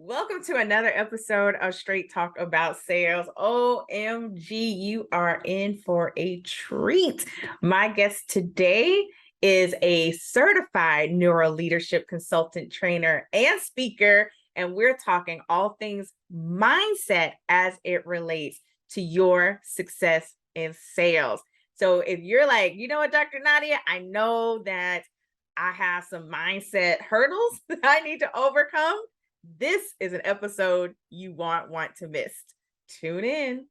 Welcome to another episode of Straight Talk About Sales. OMG, you are in for a treat. My guest today is a certified NeuroLeadership consultant, trainer, and speaker. And we're talking all things mindset as it relates to your success in sales. So if you're like, you know what, Dr. Nadia, I know that I have some mindset hurdles that I need to overcome. This is an episode you won't want to miss. Tune in.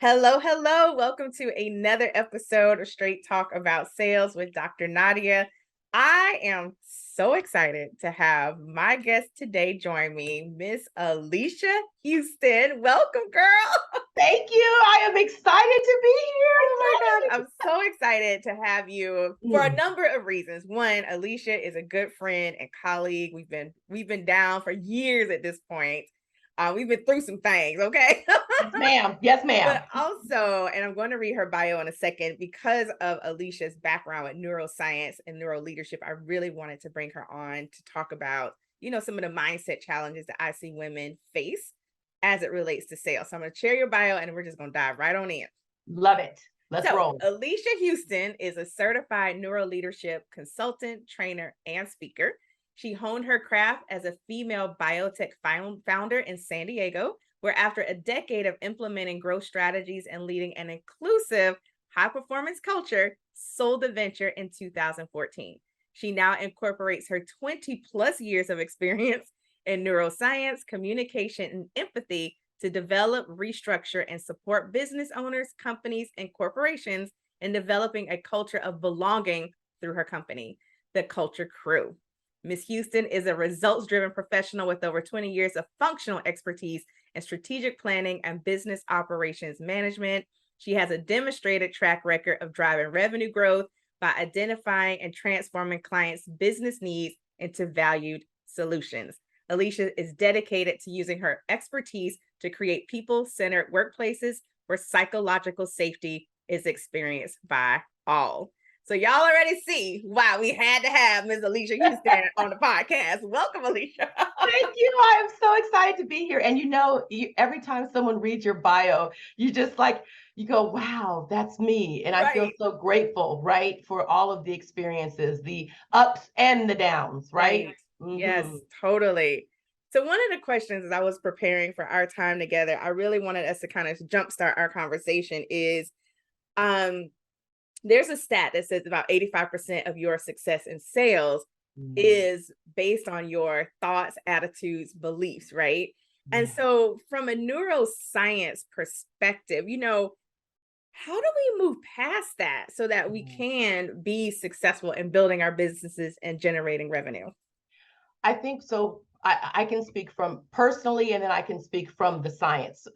Hello, hello. Welcome to another episode of Straight Talk About Sales with Dr. Nadia. I am so excited to have my guest today join me, Miss Alycia Huston. Welcome, girl. Thank you. I am excited to be here. Oh my God. I'm so excited to have you for a number of reasons. One, Alycia is a good friend and colleague. We've been down for years at this point. We've been through some things, okay? Yes, ma'am. Yes, ma'am. But also, and I'm going to read her bio in a second, because of Alycia's background with neuroscience and NeuroLeadership, I really wanted to bring her on to talk about, some of the mindset challenges that I see women face as it relates to sales. So I'm going to share your bio and we're just going to dive right on in. Love it. Let's roll. Alycia Huston is a certified NeuroLeadership consultant, trainer, and speaker. She honed her craft as a female biotech founder in San Diego, where after a decade of implementing growth strategies and leading an inclusive high-performance culture, sold the venture in 2014. She now incorporates her 20-plus years of experience in neuroscience, communication, and empathy to develop, restructure, and support business owners, companies, and corporations in developing a culture of belonging through her company, the Culture Cru. Ms. Huston is a results-driven professional with over 20 years of functional expertise in strategic planning and business operations management. She has a demonstrated track record of driving revenue growth by identifying and transforming clients' business needs into valued solutions. Alycia is dedicated to using her expertise to create people-centered workplaces where psychological safety is experienced by all. So y'all already see why we had to have Ms. Alycia Huston on the podcast. Welcome, Alycia. Thank you. I am so excited to be here. And every time someone reads your bio, you go, wow, that's me. And I feel so grateful, right, for all of the experiences, the ups and the downs, right? Mm-hmm. Yes, totally. So one of the questions as I was preparing for our time together, I really wanted us to kind of jumpstart our conversation is, there's a stat that says about 85% of your success in sales is based on your thoughts, attitudes, beliefs, right? And so from a neuroscience perspective, how do we move past that so that we can be successful in building our businesses and generating revenue? I think so. I can speak from personally, and then I can speak from the science,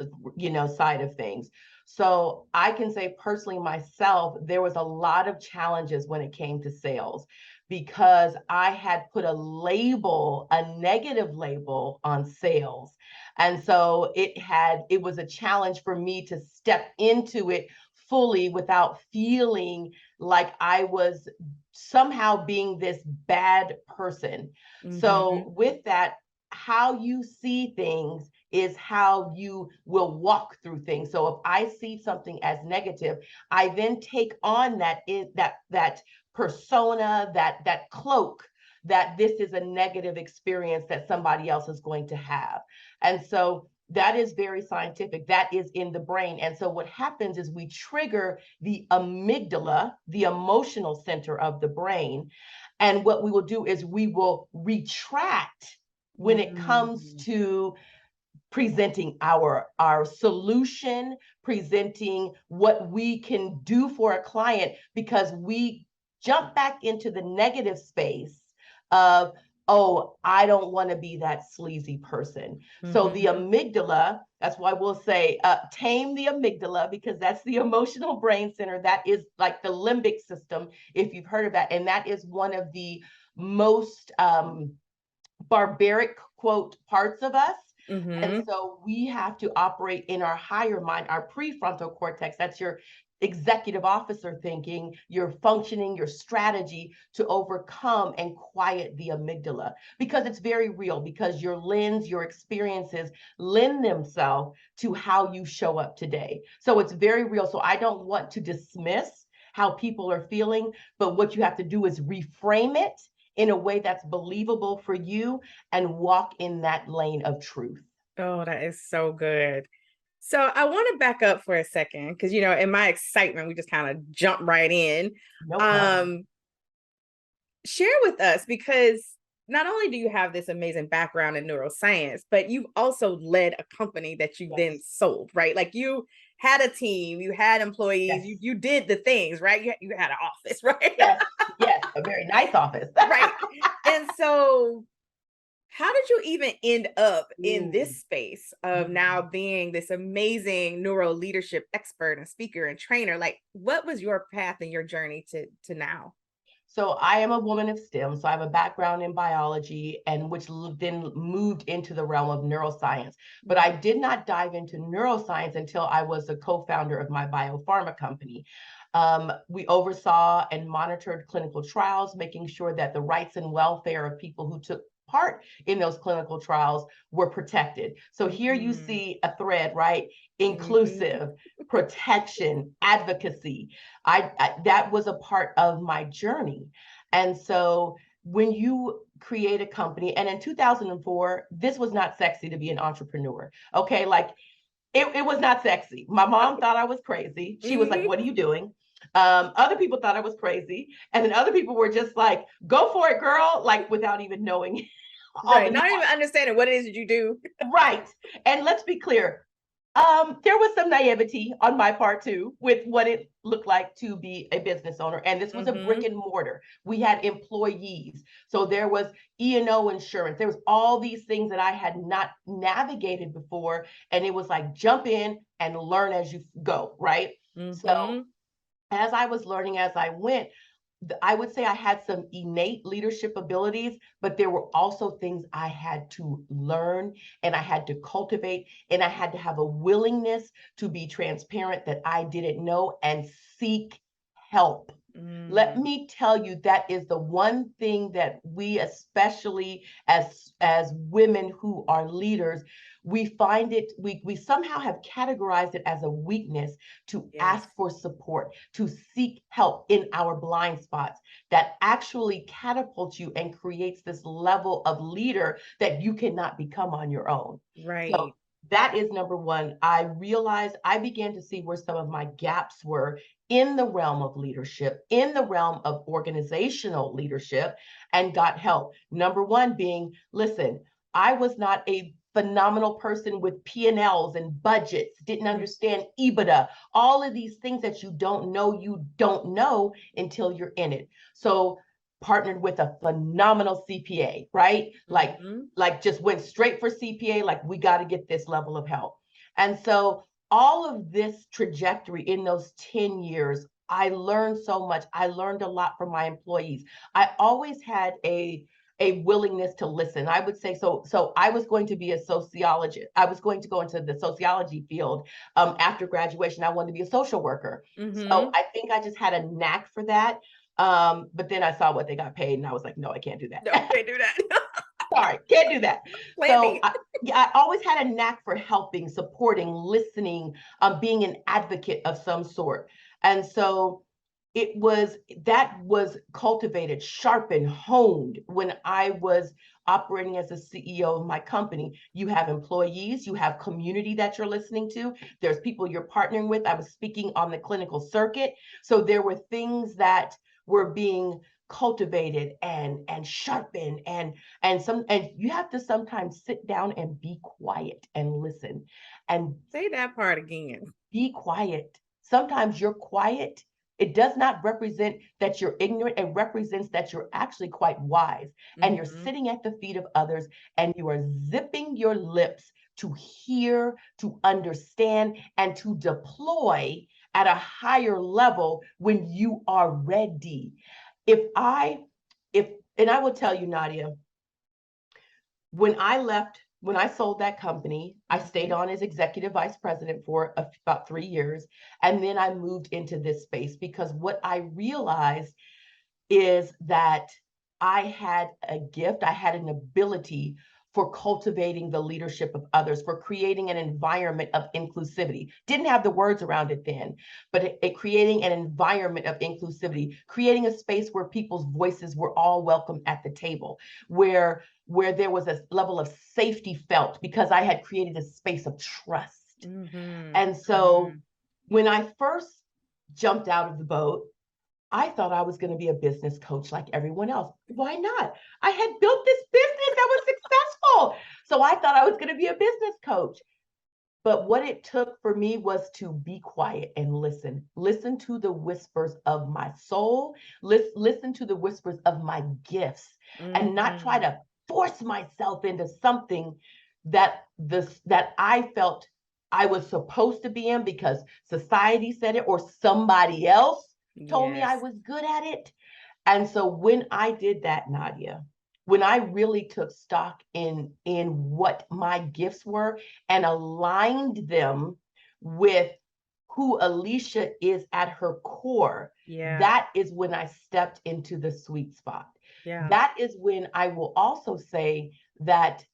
side of things. So I can say personally myself, there was a lot of challenges when it came to sales because I had put a negative label on sales. And so it was a challenge for me to step into it fully without feeling like I was somehow being this bad person. So with that, how you see things is how you will walk through things. So if I see something as negative, I then take on that persona, that cloak, that this is a negative experience that somebody else is going to have. And so that is very scientific. That is in the brain. And so what happens is we trigger the amygdala, the emotional center of the brain. And what we will do is we will retract when it comes to presenting our solution, presenting what we can do for a client, because we jump back into the negative space of, oh, I don't want to be that sleazy person. So the amygdala, that's why we'll say tame the amygdala, because that's the emotional brain center. That is like the limbic system, if you've heard of that. And that is one of the most barbaric, quote, parts of us. And Mm-hmm. so we have to operate in our higher mind, our prefrontal cortex. That's your executive officer thinking, your functioning, your strategy to overcome and quiet the amygdala, because it's very real, because your lens, your experiences lend themselves to how you show up today. So it's very real. So I don't want to dismiss how people are feeling, but what you have to do is reframe it in a way that's believable for you and walk in that lane of truth. Oh, that is so good. So I want to back up for a second because, in my excitement, we just kind of jump right in. No problem. Um, Share with us, because not only do you have this amazing background in neuroscience, but you've also led a company that you then Yes. sold, right? Like you had a team, you had employees, Yes. you did the things, right? You had an office, right? Yes. Yes. A very nice office. Right. And so how did you even end up in Mm, this space of mm. now being this amazing neuro leadership expert and speaker and trainer? Like, what was your path and your journey to now? So I am a woman of STEM. So I have a background in biology, and which then moved into the realm of neuroscience. But I did not dive into neuroscience until I was a co-founder of my biopharma company. We oversaw and monitored clinical trials, making sure that the rights and welfare of people who took part in those clinical trials were protected. So here you Mm-hmm. see a thread, right? Mm-hmm. Inclusive, protection, advocacy. That was a part of my journey. And so when you create a company, and in 2004, this was not sexy to be an entrepreneur. Okay, like it was not sexy. My mom thought I was crazy. She was like, Mm-hmm. "What are you doing?" Other people thought I was crazy, and then other people were just like, "Go for it, girl!" Like without even knowing all the Right. Not even understanding what it is that you do. right. And let's be clear, there was some naivety on my part too with what it looked like to be a business owner. And this was a brick Mm-hmm. and mortar. We had employees. So there was E&O insurance. There was all these things that I had not navigated before. And it was like jump in and learn as you go, right? So Mm-hmm. as I was learning as I went, I would say I had some innate leadership abilities, but there were also things I had to learn and I had to cultivate, and I had to have a willingness to be transparent that I didn't know and seek help. Let Mm. me tell you, that is the one thing that we, especially as women who are leaders, we find it, we somehow have categorized it as a weakness to Yes. ask for support, to seek help in our blind spots. That actually catapults you and creates this level of leader that you cannot become on your own. So Right. that is number one. I realized, I began to see where some of my gaps were in the realm of leadership, in the realm of organizational leadership, and got help. Number one being, listen, I was not a phenomenal person with P&Ls and budgets, didn't understand EBITDA, all of these things that you don't know until you're in it. So partnered with a phenomenal CPA, right? Mm-hmm. Like just went straight for CPA, like we got to get this level of help. And so all of this trajectory in those 10 years, I learned so much. I learned a lot from my employees. I always had a willingness to listen. I would say so I was going to be a sociologist. I was going to go into the sociology field after graduation. I wanted to be a social worker. So Mm-hmm. I think I just had a knack for that. But then I saw what they got paid and I was like, no, I can't do No, that. can't do that. Sorry, can't do that. Plan So B. yeah, I always had a knack for helping, supporting, listening, being an advocate of some sort. And so that was cultivated, sharpened, honed when I was operating as a CEO of my company. You have employees, you have community that you're listening to, there's people you're partnering with. I was speaking on the clinical circuit. So there were things that were being cultivated and sharpened, and you have to sometimes sit down and be quiet and listen and Say that part again. be quiet. Sometimes you're quiet. It does not represent that you're ignorant. It represents that you're actually quite wise, and you're Mm-hmm. sitting at the feet of others and you are zipping your lips to hear, to understand, and to deploy at a higher level when you are ready. If I, if, and I will tell you, Nadia, when I left when I sold that company, I stayed on as executive vice president for about 3 years. And then I moved into this space because what I realized is that I had a gift, I had an ability for cultivating the leadership of others, for creating an environment of inclusivity. Didn't have the words around it then, but creating an environment of inclusivity, creating a space where people's voices were all welcome at the table, where there was a level of safety felt because I had created a space of trust. And so when I first jumped out of the boat, I thought I was going to be a business coach like everyone else. Why not? I had built this business that was successful. So I thought I was going to be a business coach. But what it took for me was to be quiet and listen to the whispers of my soul, listen to the whispers of my gifts, and not try to force myself into something that I felt I was supposed to be in because society said it or somebody else told me I was good at it. And so when I did that, Nadia, when I really took stock in what my gifts were and aligned them with who Alycia is at her core, that is when I stepped into the sweet spot. That is when I will also say that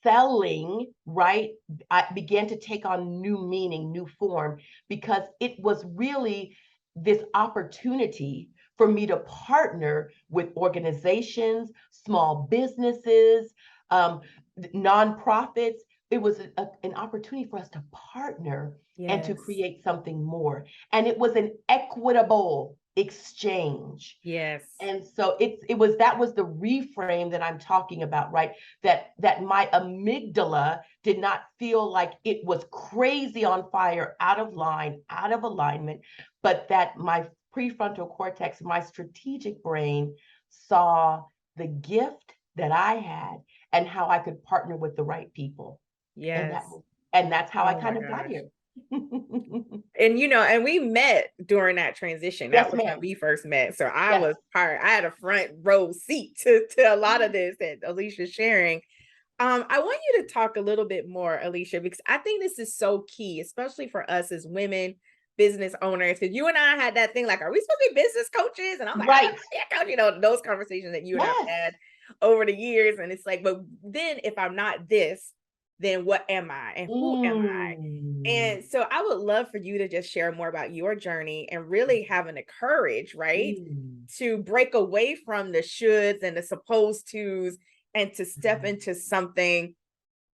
selling, right, I began to take on new meaning, new form, because it was really this opportunity for me to partner with organizations, small businesses, nonprofits. It was an opportunity for us to partner and to create something more. And it was an equitable exchange. And so that was the reframe that I'm talking about, right? That my amygdala did not feel like it was crazy on fire, out of line, out of alignment, but that my prefrontal cortex, my strategic brain, saw the gift that I had and how I could partner with the right people. And that's how I kind of got here. And and we met during that transition. That was when we first met. So I had a front row seat to a lot of this that Alicia's sharing. I want you to talk a little bit more, Alycia, because I think this is so key, especially for us as women business owners. Because you and I had that thing like, are we supposed to be business coaches? And I'm like, right. Coach, those conversations that you and I had over the years. And it's like, but then if I'm not this, then what am I and who am I? And so I would love for you to just share more about your journey and really having the courage, right, to break away from the shoulds and the supposed tos and to step into something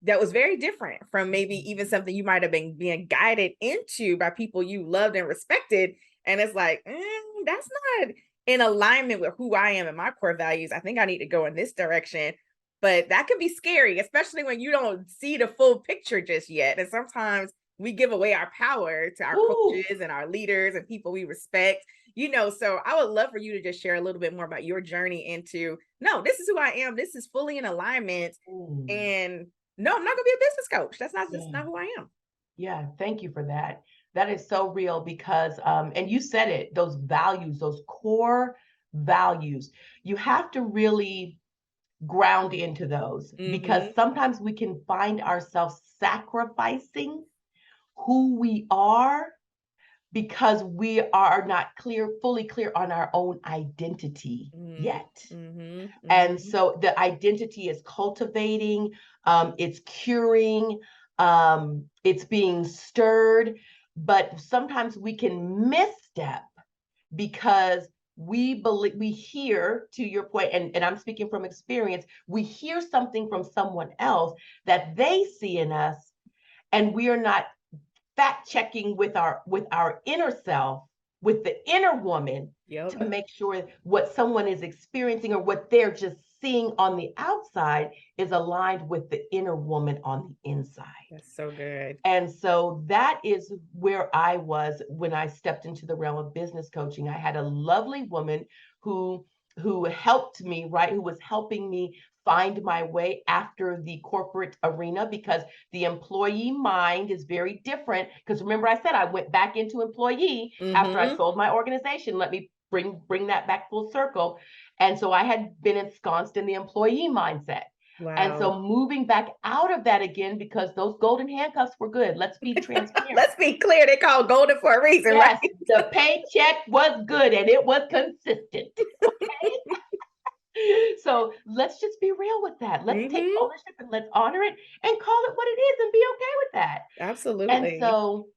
that was very different from maybe even something you might have been being guided into by people you loved and respected. And it's like, that's not in alignment with who I am and my core values. I think I need to go in this direction. But that can be scary, especially when you don't see the full picture just yet. And sometimes we give away our power to our coaches and our leaders and people we respect, so I would love for you to just share a little bit more about your journey into, no, this is who I am. This is fully in alignment. And no, I'm not gonna be a business coach. That's not just not who I am. Yeah, thank you for that. That is so real because, and you said it, those values, those core values, you have to really ground into those because sometimes we can find ourselves sacrificing who we are because we are not fully clear on our own identity yet. And so the identity is cultivating, it's curing, it's being stirred, but sometimes we can misstep because we hear, to your point, and I'm speaking from experience, we hear something from someone else that they see in us, and we are not fact checking with our inner self, with the inner woman, to make sure what someone is experiencing or what they're just seeing on the outside is aligned with the inner woman on the inside. That's so good. And so that is where I was when I stepped into the realm of business coaching. I had a lovely woman who helped me, right, who was helping me find my way after the corporate arena, because the employee mind is very different. Because remember, I said I went back into employee after I sold my organization. Let me bring that back full circle. And so I had been ensconced in the employee mindset. And Wow. so moving back out of that again, because those golden handcuffs were good. Let's be transparent. Let's be clear. They call golden for a reason, Yes, right? the paycheck was good and it was consistent. Okay. So let's just be real with that. Let's take ownership and let's honor it and call it what it is and be okay with that. And Absolutely. so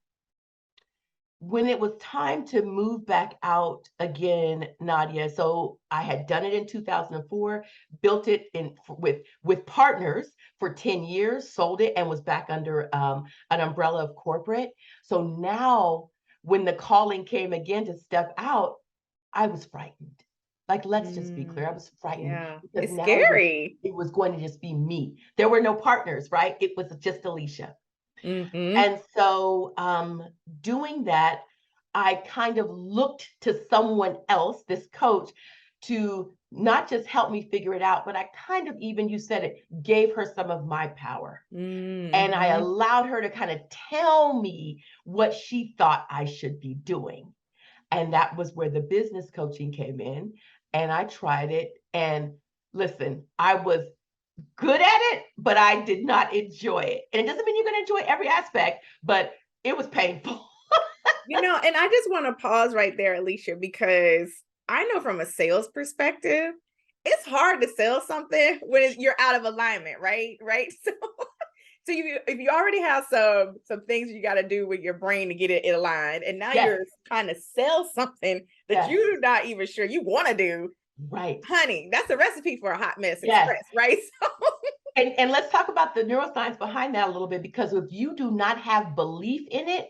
when it was time to move back out again, Nadia, so I had done it in 2004, built it with partners for 10 years, sold it, and was back under an umbrella of corporate. So now when the calling came again to step out, I was frightened. Like, let's just be clear, I was frightened Yeah. because It's now scary. it was going to just be me. There were no partners, right? It was just Alycia. And so doing that, I kind of looked to someone else, this coach, to not just help me figure it out, but I kind of even, you said it, gave her some of my power. And I allowed her to kind of tell me what she thought I should be doing. And that was where the business coaching came in. And I tried it. And listen, I was good at it, but I did not enjoy it. And it doesn't mean you're going to enjoy every aspect, but it was painful. And I just want to pause right there, Alycia, because I know from a sales perspective, it's hard to sell something when you're out of alignment, right? Right. So if you already have some things you got to do with your brain to get it aligned, and now Yes. you're trying to sell something that you're not even sure you want to do, right, honey, that's a recipe for a hot mess yes. express, right? So and let's talk about the neuroscience behind that a little bit, because if you do not have belief in it,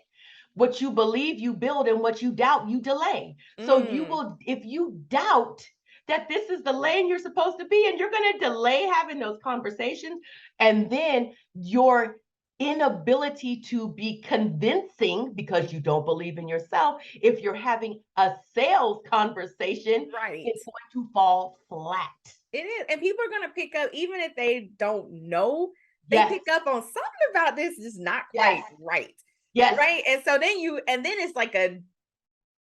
what you believe you build, and what you doubt you delay. So you will, if you doubt that this is the lane you're supposed to be in, you're going to delay having those conversations. And then your inability to be convincing because you don't believe in yourself, if you're having a sales conversation, right. it's going to fall flat. It is. And people are going to pick up, even if they don't know, they Yes. pick up on something about this is not quite right. Yes. Right. And so then it's like a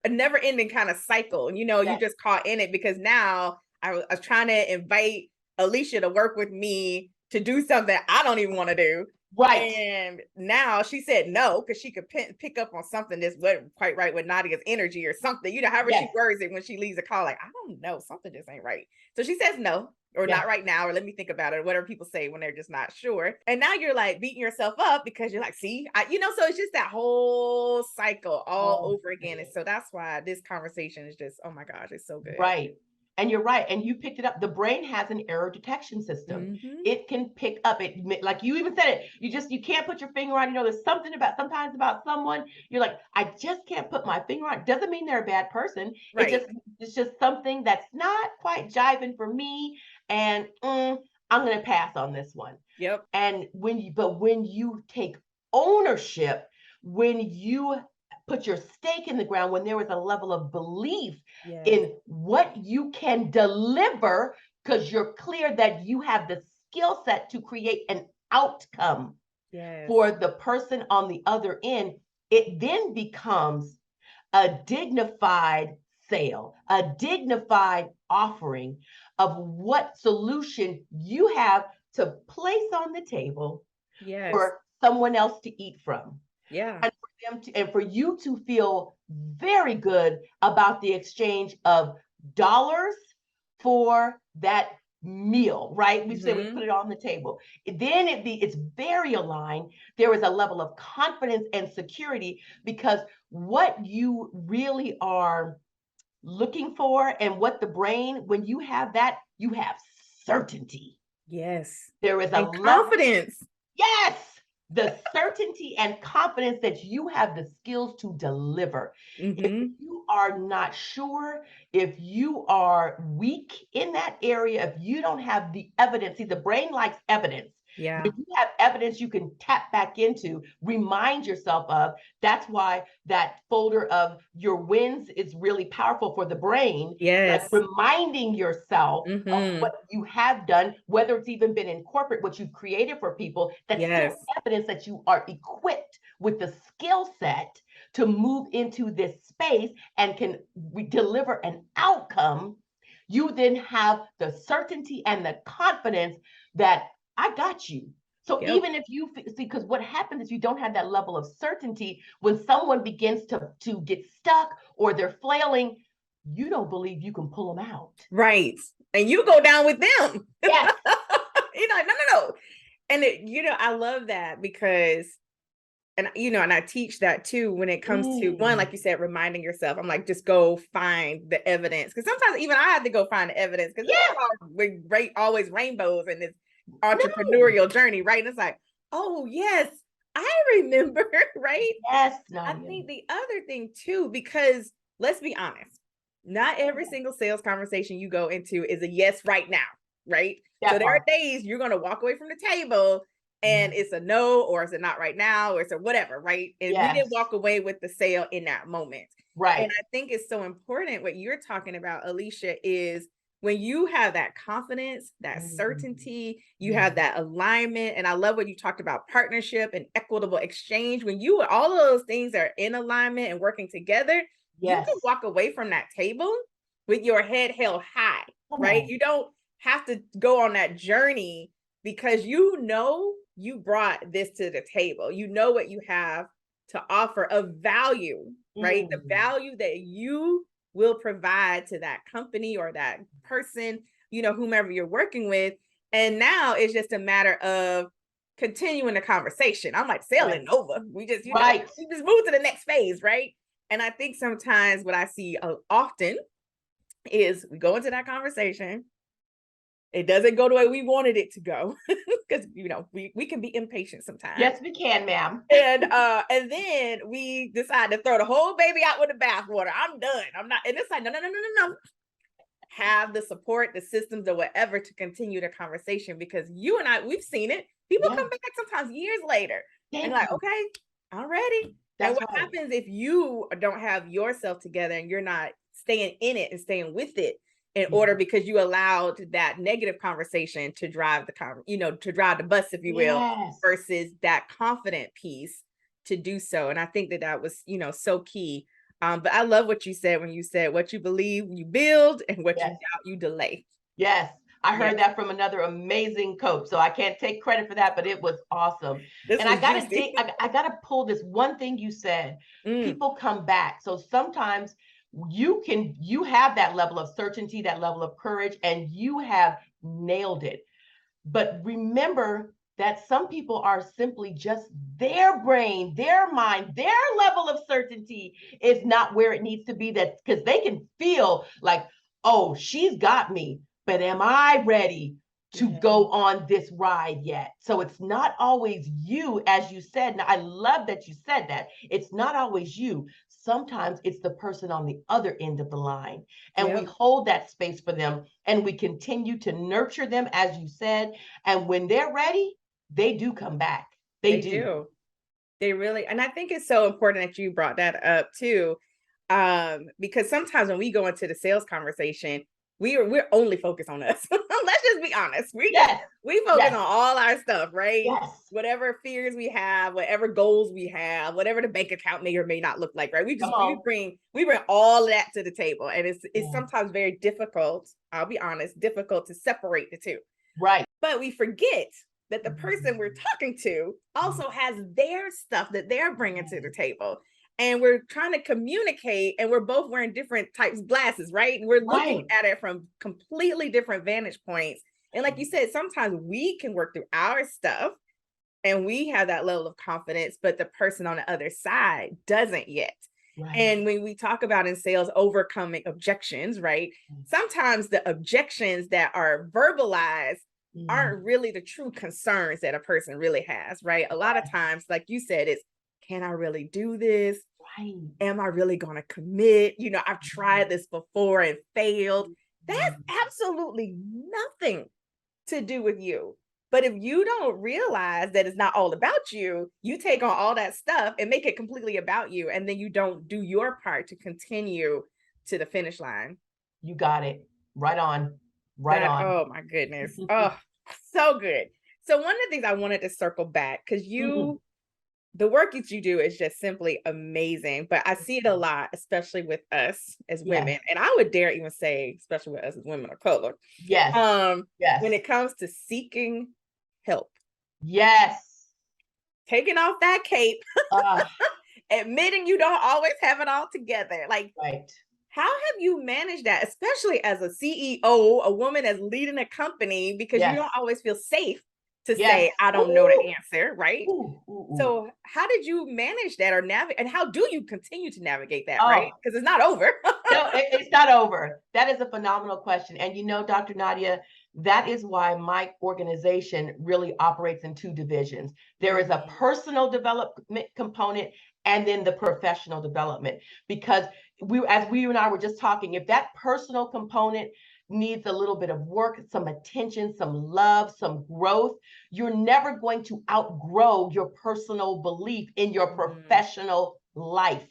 never ending kind of cycle. You just caught in it because now I was trying to invite Alycia to work with me to do something I don't even want to do. Right. And now she said no, because she could pick up on something that's wasn't quite right with Nadia's energy or something. However she words it when she leaves a call, like, I don't know, something just ain't right. So she says no, or not right now, or let me think about it, or whatever people say when they're just not sure. And now you're like beating yourself up because you're like, see, so it's just that whole cycle all over again. And so that's why this conversation is just, oh my gosh, it's so good. Right. And you're right. And you picked it up. The brain has an error detection system. It can pick up it. Like you even said it, you can't put your finger on, there's something sometimes about someone, you're like, I just can't put my finger on. Doesn't mean they're a bad person. Right. It's just something that's not quite jiving for me. And I'm going to pass on this one. Yep. And when you take ownership, when you put your stake in the ground, when there was a level of belief in what you can deliver, because you're clear that you have the skill set to create an outcome for the person on the other end, it then becomes a dignified sale, a dignified offering of what solution you have to place on the table for someone else to eat from. And for them and for you to feel very good about the exchange of dollars for that meal, right? We say we put it on the table. Then it's very aligned. There is a level of confidence and security, because what you really are looking for and what the brain, when you have that, you have certainty. There is a confidence. Yes. The certainty and confidence that you have the skills to deliver. If you are not sure, if you are weak in that area, if you don't have the evidence, see, the brain likes evidence. When you have evidence you can tap back into, remind yourself of, that's why that folder of your wins is really powerful for the brain. Like reminding yourself of what you have done, whether it's even been in corporate, what you've created for people, that's still evidence that you are equipped with the skill set to move into this space and can deliver an outcome. You then have the certainty and the confidence that I got you. So even if you see, because what happens is you don't have that level of certainty when someone begins to get stuck or they're flailing, you don't believe you can pull them out. Right. And you go down with them. Yes. No. And I love that because, and I teach that too when it comes to one, like you said, reminding yourself. I'm like, just go find the evidence, because sometimes even I have to go find the evidence, because it's always rainbows in this entrepreneurial journey, right? And it's like, oh yes, I remember, right? Yes, I Nadia. think the other thing too, because let's be honest, not every single sales conversation you go into is a yes right now, right? So there are days you're going to walk away from the table and it's a no, or it's a not right now, or it's a whatever, right? And we didn't walk away with the sale in that moment. Right. And I think it's so important what you're talking about, Alycia, is when you have that confidence, that certainty, you have that alignment. And I love what you talked about, partnership and equitable exchange. When all of those things are in alignment and working together, you can walk away from that table with your head held high, right? You don't have to go on that journey, because you brought this to the table. You know what you have to offer of value, right? The value that you will provide to that company or that person, whomever you're working with. And now it's just a matter of continuing the conversation. I'm like, sailing over. We just, we just move to the next phase, right? And I think sometimes what I see often is we go into that conversation, it doesn't go the way we wanted it to go, because we can be impatient sometimes. Yes, we can, ma'am. And then we decide to throw the whole baby out with the bathwater. I'm done. I'm not. And it's like, no. Have the support, the systems, or whatever to continue the conversation, because you and I, we've seen it. People come back sometimes years later and like, okay, I'm ready. And what happens if you don't have yourself together and you're not staying in it and staying with it in order, because you allowed that negative conversation to drive to drive the bus, if you will, versus that confident piece to do so. And I think that was, so key. But I love what you said when you said, what you believe, you build, and what you doubt, you delay. Yes. I heard that from another amazing coach. So I can't take credit for that, but it was awesome. And I gotta pull this one thing you said. People come back. So sometimes you have that level of certainty, that level of courage, and you have nailed it. But remember that some people are simply just their brain, their mind, their level of certainty is not where it needs to be, that because they can feel like, oh, she's got me, but am I ready to go on this ride yet? So it's not always you, as you said. And I love that you said that. It's not always you. Sometimes it's the person on the other end of the line. And we hold that space for them and we continue to nurture them, as you said. And when they're ready, they do come back. They do. They really, and I think it's so important that you brought that up too. Because sometimes when we go into the sales conversation, we're only focused on us. Let's just be honest. We focus on all our stuff, right? Whatever fears we have, whatever goals we have, whatever the bank account may or may not look like, right? We bring all of that to the table. And it's sometimes very difficult, I'll be honest, difficult to separate the two. Right. But we forget that the person we're talking to also has their stuff that they're bringing to the table. And we're trying to communicate, and we're both wearing different types of glasses, right? And we're looking at it from completely different vantage points. And like you said, sometimes we can work through our stuff and we have that level of confidence, but the person on the other side doesn't yet. And when we talk about in sales, overcoming objections, right? Sometimes the objections that are verbalized aren't really the true concerns that a person really has, right? A lot of times, like you said, it's, can I really do this? Am I really going to commit? I've tried this before and failed. That's absolutely nothing to do with you. But if you don't realize that it's not all about you, you take on all that stuff and make it completely about you. And then you don't do your part to continue to the finish line. You got it. Right on. Right on. Oh my goodness. Oh, so good. So one of the things I wanted to circle back, because the work that you do is just simply amazing, but I see it a lot, especially with us as women. And I would dare even say, especially with us as women of color. When it comes to seeking help. Yes. Taking off that cape, Uh, admitting you don't always have it all together. Like, right. how have you managed that, especially as a CEO, a woman as leading a company, because you Yes. don't always feel safe to Yes. say, I don't know the answer, right? Ooh, ooh, ooh. So how did you manage that or navigate, and how do you continue to navigate that, right? Oh, Because it's not over. no, it's not over. That is a phenomenal question. And you know, Dr. Nadia, that is why my organization really operates in two divisions. There is a personal development component and then the professional development. Because as we and I were just talking, if that personal component needs a little bit of work, some attention, some love, some growth, you're never going to outgrow your personal belief in your professional life.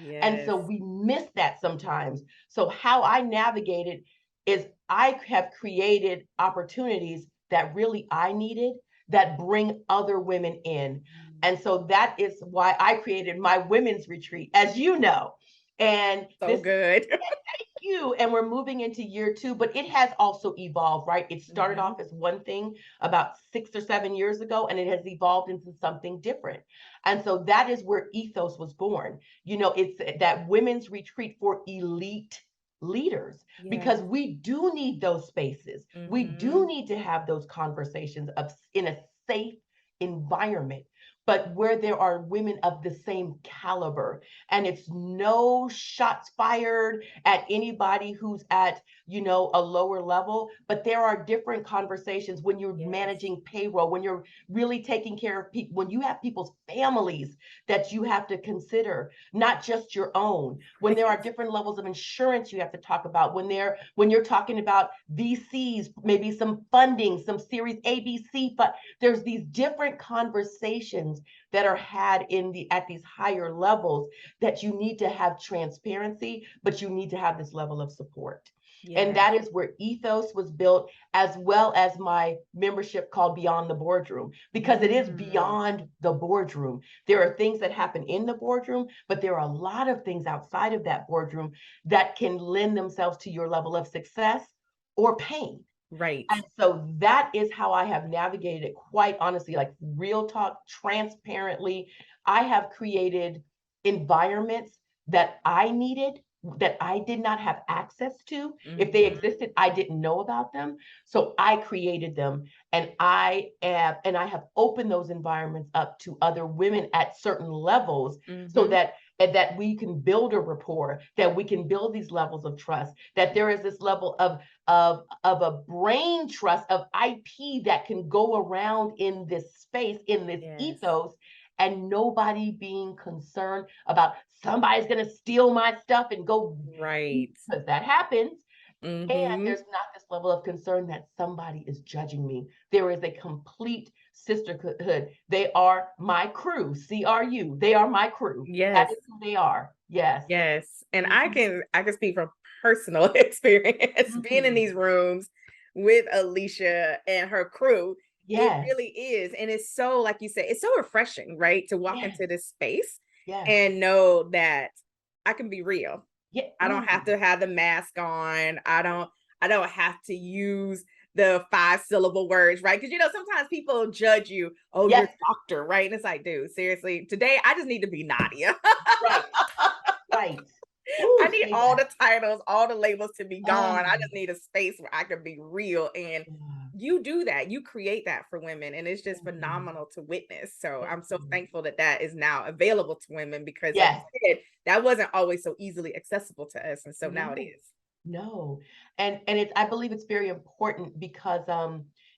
And so Yes. we miss that sometimes. So how I navigate it is I have created opportunities that really I needed that bring other women in. And so that is why I created my women's retreat, as you know. And So this good. you, and we're moving into year 2, but it has also evolved, right? It started off as one thing about 6 or 7 years ago, and it has evolved into something different. And so that is where ethos was born. You know, it's that women's retreat for elite leaders, because we do need those spaces. We do need to have those conversations in a safe environment, but where there are women of the same caliber, and it's no shots fired at anybody who's at, you know, a lower level. But there are different conversations when you're managing payroll, when you're really taking care of people, when you have people's families that you have to consider, not just your own, when there are different levels of insurance you have to talk about, when you're talking about VCs, maybe some funding, some series ABC, but there's these different conversations that are had at these higher levels, that you need to have transparency, but you need to have this level of support. And that is where ethos was built, as well as my membership called Beyond the Boardroom, because it is beyond the boardroom. There are things that happen in the boardroom, but there are a lot of things outside of that boardroom that can lend themselves to your level of success or pain. Right. And so that is how I have navigated it, quite honestly, like real talk, transparently. I have created environments that I needed, that I did not have access to. If they existed, I didn't know about them. So I created them, and I have opened those environments up to other women at certain levels, so that we can build a rapport, that we can build these levels of trust, that there is this level of a brain trust, of IP that can go around in this space, in this ethos, and nobody being concerned about somebody's going to steal my stuff and go, Right. because that happens. And there's not this level of concern that somebody is judging me. There is a complete sisterhood. They are my crew, CRU. They are my crew. That is who they are. Yes. Yes. And I can speak from personal experience being in these rooms with Alycia and her crew. It Yes. really is. And it's so, like you said, it's so refreshing, right? To walk into this space and know that I can be real. Yeah. I don't have to have the mask on. I don't have to use the 5-syllable words, right? Because sometimes people judge you, oh, you're doctor, right? And it's like, dude, seriously, today I just need to be Nadia. Right. Right. Ooh, I need all the titles, all the labels to be gone. I just need a space where I can be real. And you do that. You create that for women. And it's just phenomenal to witness. So I'm so thankful that that is now available to women, because like you said, that wasn't always so easily accessible to us. And so now it is. No. And I believe it's very important, because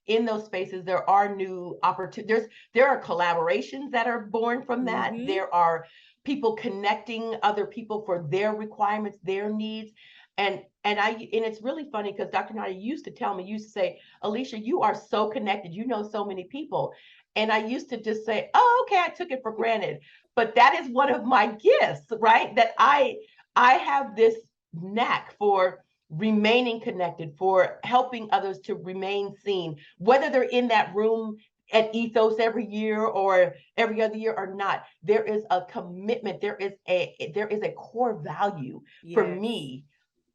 in those spaces there are new opportunities. There are collaborations that are born from that. There are people connecting other people for their requirements, their needs. And it's really funny, because Dr. Nadia used to say, Alycia, you are so connected. You know so many people. And I used to just say, oh, okay, I took it for granted. But that is one of my gifts, right? That I have this knack for remaining connected, for helping others to remain seen, whether they're in that room at Ethos every year or every other year or not. There is a commitment. There is a core value for me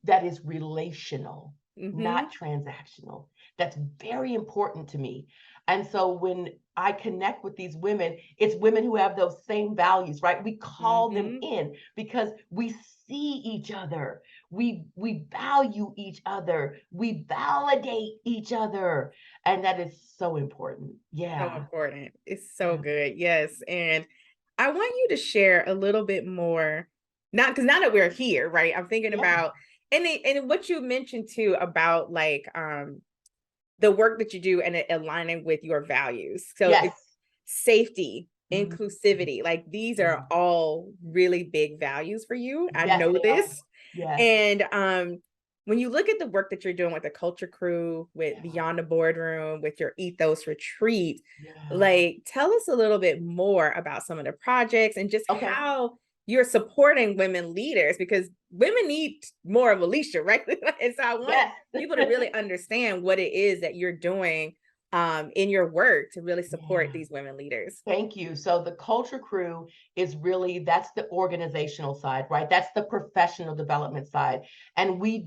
that is relational, not transactional. That's very important to me. And so when I connect with these women, it's women who have those same values, right? We call them in because we see each other. We value each other. We validate each other. And that is so important. So Yeah. important. It's so Yeah. good. Yes. And I want you to share a little bit more, not because now that we're here, right? I'm thinking Yeah. about and what you mentioned too about like the work that you do and it aligning with your values. So Yes. it's safety, Mhm. inclusivity, like these are all really big values for you. I Yes, know they are. this. Yes. And when you look at the work that you're doing with the Culture Crew, with Yeah. Beyond the Boardroom, with your Ethos Retreat, Yeah. like tell us a little bit more about some of the projects and just Okay. how you're supporting women leaders because women need more of Alycia, right? And so I want Yes. people to really understand what it is that you're doing in your work to really support Yeah. these women leaders. Thank you. So the Culture Crew is really, that's the organizational side, right? That's the professional development side. And we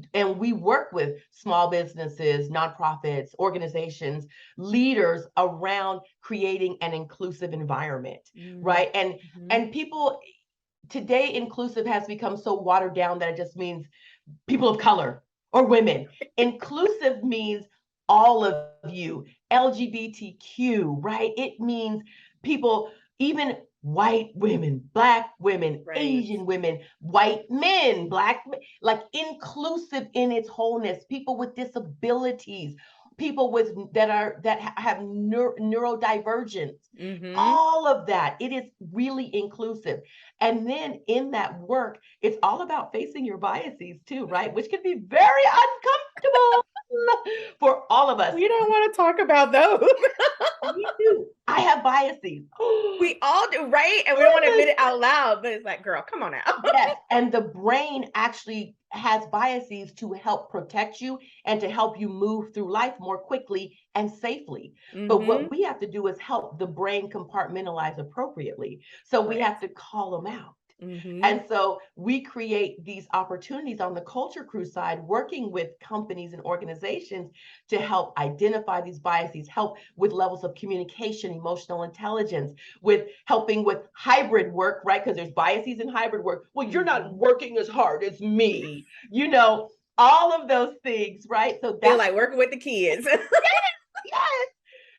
work with small businesses, nonprofits, organizations, leaders around creating an inclusive environment, right? And people today, inclusive has become so watered down that it just means people of color or women. Inclusive means all of you, LGBTQ, right? It means people, even white women, Black women, Right. Asian women, white men, Black, like inclusive in its wholeness, people with disabilities, people with that have neurodivergence, all of that. It is really inclusive. And then in that work, it's all about facing your biases too, right? Which can be very uncomfortable for all of us. We don't want to talk about those. Me too. I have biases. We all do, right? And we don't want to admit it out loud, but it's like, girl, come on now. Yes, and the brain actually has biases to help protect you and to help you move through life more quickly and safely. But what we have to do is help the brain compartmentalize appropriately. So we Correct. have to call them out. And so we create these opportunities on the Culture Crew side, working with companies and organizations to help identify these biases, help with levels of communication, emotional intelligence, with helping with hybrid work, right? Because there's biases in hybrid work. Well, you're not working as hard as me, all of those things, right? So Feel that's like working with the kids. yes.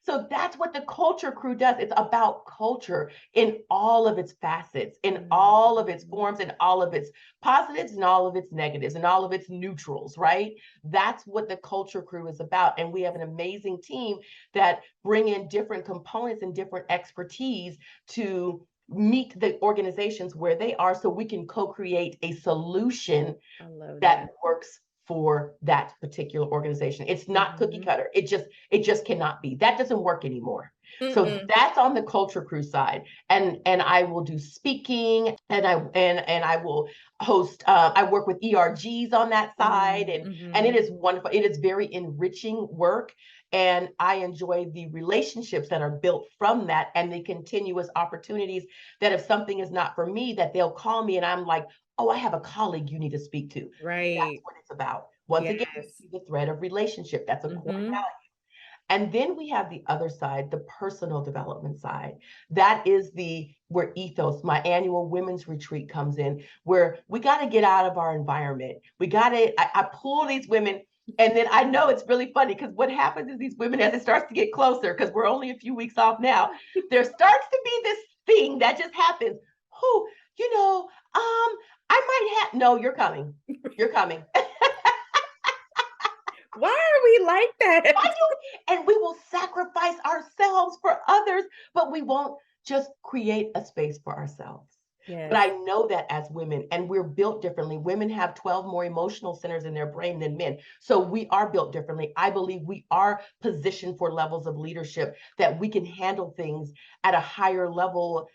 So that's what the Culture Crew does. It's about culture in all of its facets, in all of its forms, in all of its positives, and all of its negatives, and all of its neutrals, right? That's what the Culture Crew is about. And we have an amazing team that bring in different components and different expertise to meet the organizations where they are so we can co-create a solution I love that that. works for that particular organization. It's not cookie cutter. It just cannot be. That doesn't work anymore. So that's on the Culture Crew side. And I will do speaking and I will host I work with ERGs on that side and it is wonderful. It is very enriching work. And I enjoy the relationships that are built from that and the continuous opportunities that if something is not for me, that they'll call me and I'm like, oh, I have a colleague you need to speak to. That's Right. what it's about. Once again, we Yes. see the thread of relationship. That's a core value. And then we have the other side, the personal development side. That is where ethos, my annual women's retreat comes in, where we got to get out of our environment. I pull these women. And then I know it's really funny because what happens is these women, as it starts to get closer, because we're only a few weeks off now, there starts to be this thing that just happens. Oh, I might have, no, you're coming. You're coming. Why are we like that? And we will sacrifice ourselves for others, but we won't just create a space for ourselves. Yes. But I know that as women, and we're built differently. Women have 12 more emotional centers in their brain than men. So we are built differently. I believe we are positioned for levels of leadership that we can handle things at a higher level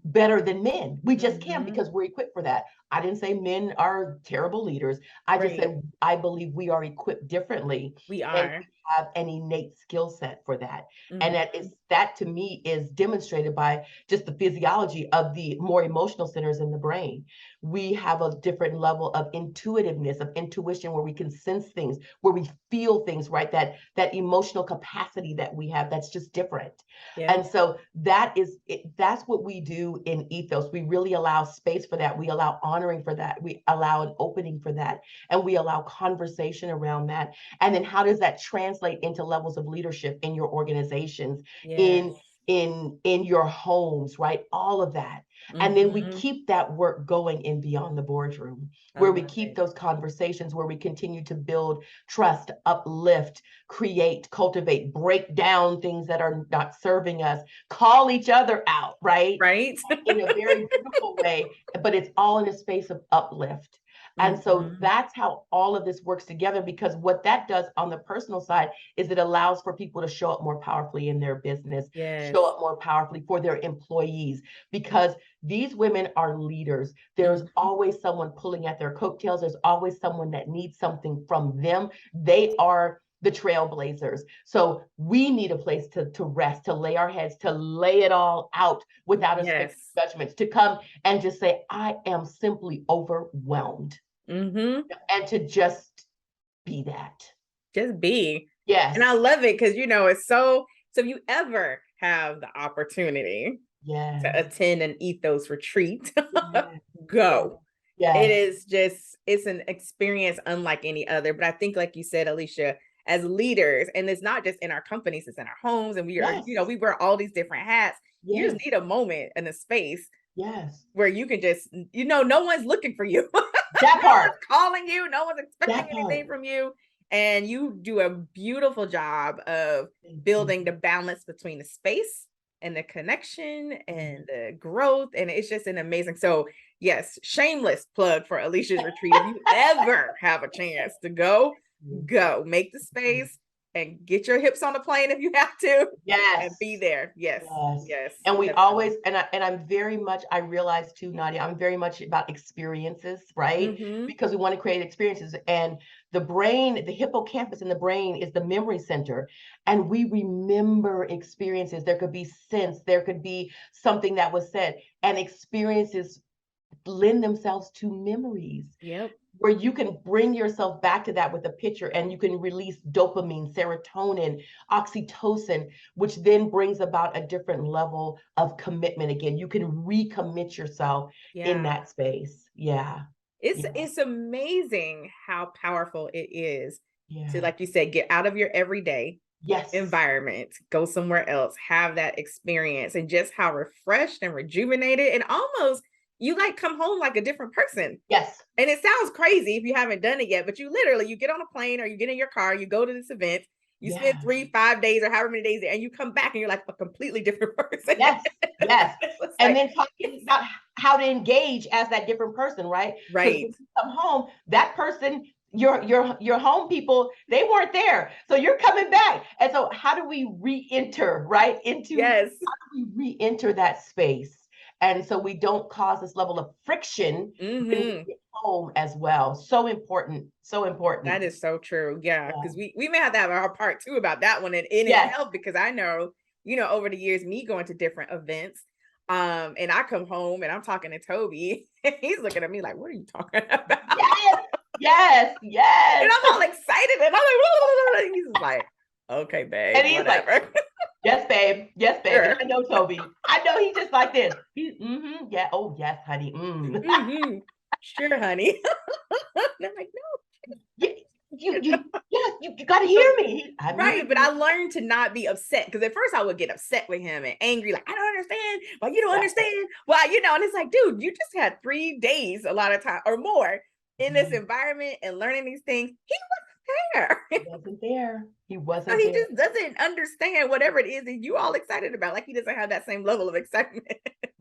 better than men. We just can because we're equipped for that. I didn't say men are terrible leaders. I just said I believe we are equipped differently. We And are. have an innate skill set for that. And Mhm. that to me is demonstrated by just the physiology of the more emotional centers in the brain. We have a different level of intuitiveness, of intuition, where we can sense things, where we feel things, right? That emotional capacity that we have, that's just different. Yeah. And so that's what we do in Ethos. We really allow space for that. We allow honoring for that. We allow an opening for that. And we allow conversation around that. And then how does that translate into levels of leadership in your organizations, Yes. in your homes, right? All of that. And then we Mhm. keep that work going in beyond the boardroom, I where we love keep it. those conversations, where we continue to build trust, uplift, create, cultivate, break down things that are not serving us, call each other out, right? Right? In a very beautiful way, but it's all in a space of uplift. And so Mhm. that's how all of this works together, because what that does on the personal side is it allows for people to show up more powerfully in their business, Yes. show up more powerfully for their employees, because these women are leaders. There's Mhm. always someone pulling at their coattails. There's always someone that needs something from them. They are the trailblazers. So we need a place to rest, to lay our heads, to lay it all out without a space Yes. of judgments, to come and just say, I am simply overwhelmed, Mhm. and to just be that. Just be. And I Yes. love it because it's so if you ever have the opportunity to Yes. attend an ethos retreat, Yes. Yes. go. It Yes. is just it's an experience unlike any other. But I think, like you said, Alycia, as leaders, and it's not just in our companies, it's in our homes, and we are, Yes. we wear all these different hats. You just Yes. need a moment and a space Yes. where you can just, no one's looking for you. That No part. one's calling you, no one's expecting That anything part. from you. And you do a beautiful job of Thank you. building the balance between the space and the connection and the growth. And it's just an amazing. So, yes, shameless plug for Alicia's retreat. If you ever have a chance to go, go make the space and get your hips on the plane if you have to and be Yes. there. Yes, Yes. yes, And we definitely. always, I'm very much, I realize too, Nadia, I'm very much about experiences, right? Mm-hmm. Because we want to create experiences. And the brain, the hippocampus in the brain is the memory center. And we remember experiences. There could be sense, there could be something that was said, and experiences lend themselves to memories, Yep. where you can bring yourself back to that with a picture, and you can release dopamine, serotonin, oxytocin, which then brings about a different level of commitment again. You can recommit yourself in Yeah. that space. Yeah. It's Yeah. it's amazing how powerful it is to, Yeah. like you said, get out of your everyday Yes. environment, go somewhere else, have that experience, and just how refreshed and rejuvenated and almost you like come home like a different person. Yes. And it sounds crazy if you haven't done it yet, but you literally you get on a plane or you get in your car, you go to this event, you spend Yeah. 3, 5 days or however many days there, and you come back and you're like a completely different person. Yes. Yes. It's And like, then talking about how to engage as that different person, right? Because right. when you come home, that person, your home people, they weren't there. So you're coming back. And so how do we re-enter, right? Yes. How do we re-enter that space? And so we don't cause this level of friction when we Hmm. get home as well. So important. So important. That is so true. Yeah, Yeah. because we may have to have our part two about that one in Yes. itself, because I know, over the years, me going to different events, and I come home and I'm talking to Toby, and he's looking at me like, "What are you talking about?" Yes. Yes. And Yes. I'm all excited, and I'm like, and he's just like, "Okay, And babe, he's like, whatever." yes, babe. Yes, babe. And Sure. I know Toby. I know he's just like this. Yeah. Oh, yes, honey. Hmm. Sure, honey. And I'm like, Yeah, no. you got to hear me. I'm Right, hearing but you. I learned to not be upset, because at first I would get upset with him and angry, like, I don't understand why you don't Yeah. understand. Why, and it's like, dude, you just had 3 days a lot of time or more in this Yeah. environment and learning these things. He wasn't there. He wasn't there. He So wasn't he there. just doesn't understand whatever it is that you all excited about. Like he doesn't have that same level of excitement.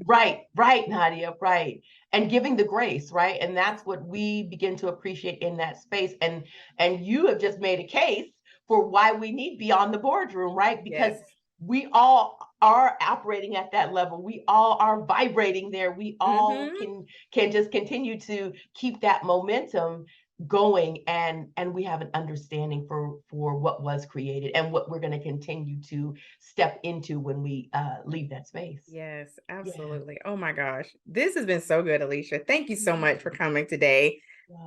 Right, right, Nadia, right. And giving the grace, right? And that's what we begin to appreciate in that space. And you have just made a case for why we need beyond the boardroom, right? Because Yes. we all are operating at that level. We all are vibrating there. We all Mm-hmm. can just continue to keep that momentum going, and we have an understanding for what was created and what we're going to continue to step into when we leave that space. Yes, absolutely. Yeah. Oh my gosh. This has been so good, Alycia. Thank you so much for coming today.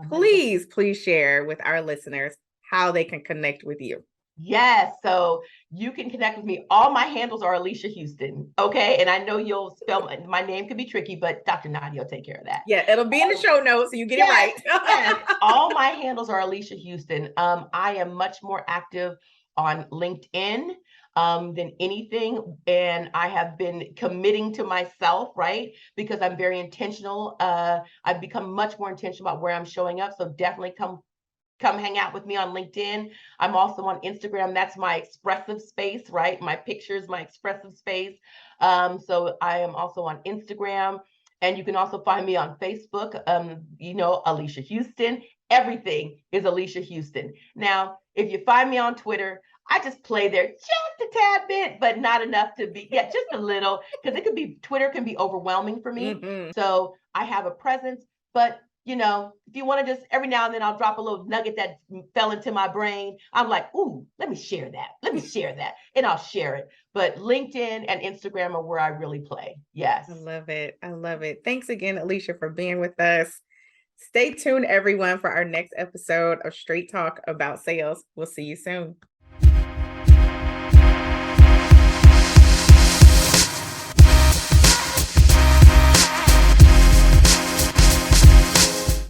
Please share with our listeners how they can connect with you. Yes, so you can connect with me. All my handles are Alycia Huston, okay? And I know you'll spell my name could be tricky, but Dr. Nadia will take care of that. Yeah, it'll be in the show notes, so you get it right. Yes, all my handles are Alycia Huston. I am much more active on LinkedIn than anything, and I have been committing to myself, right? Because I'm very intentional. I've become much more intentional about where I'm showing up. So definitely come hang out with me on LinkedIn. I'm also on Instagram. That's my expressive space, right? My pictures, my expressive space. So I am also on Instagram. And you can also find me on Facebook, Alycia Huston. Everything is Alycia Huston. Now, if you find me on Twitter, I just play there just a tad bit, but not enough to be, just a little, because Twitter can be overwhelming for me. Mm-hmm. So I have a presence, but if you want to just every now and then I'll drop a little nugget that fell into my brain. I'm like, ooh, let me share that. And I'll share it. But LinkedIn and Instagram are where I really play. Yes. I love it. Thanks again, Alycia, for being with us. Stay tuned, everyone, for our next episode of Straight Talk About Sales. We'll see you soon.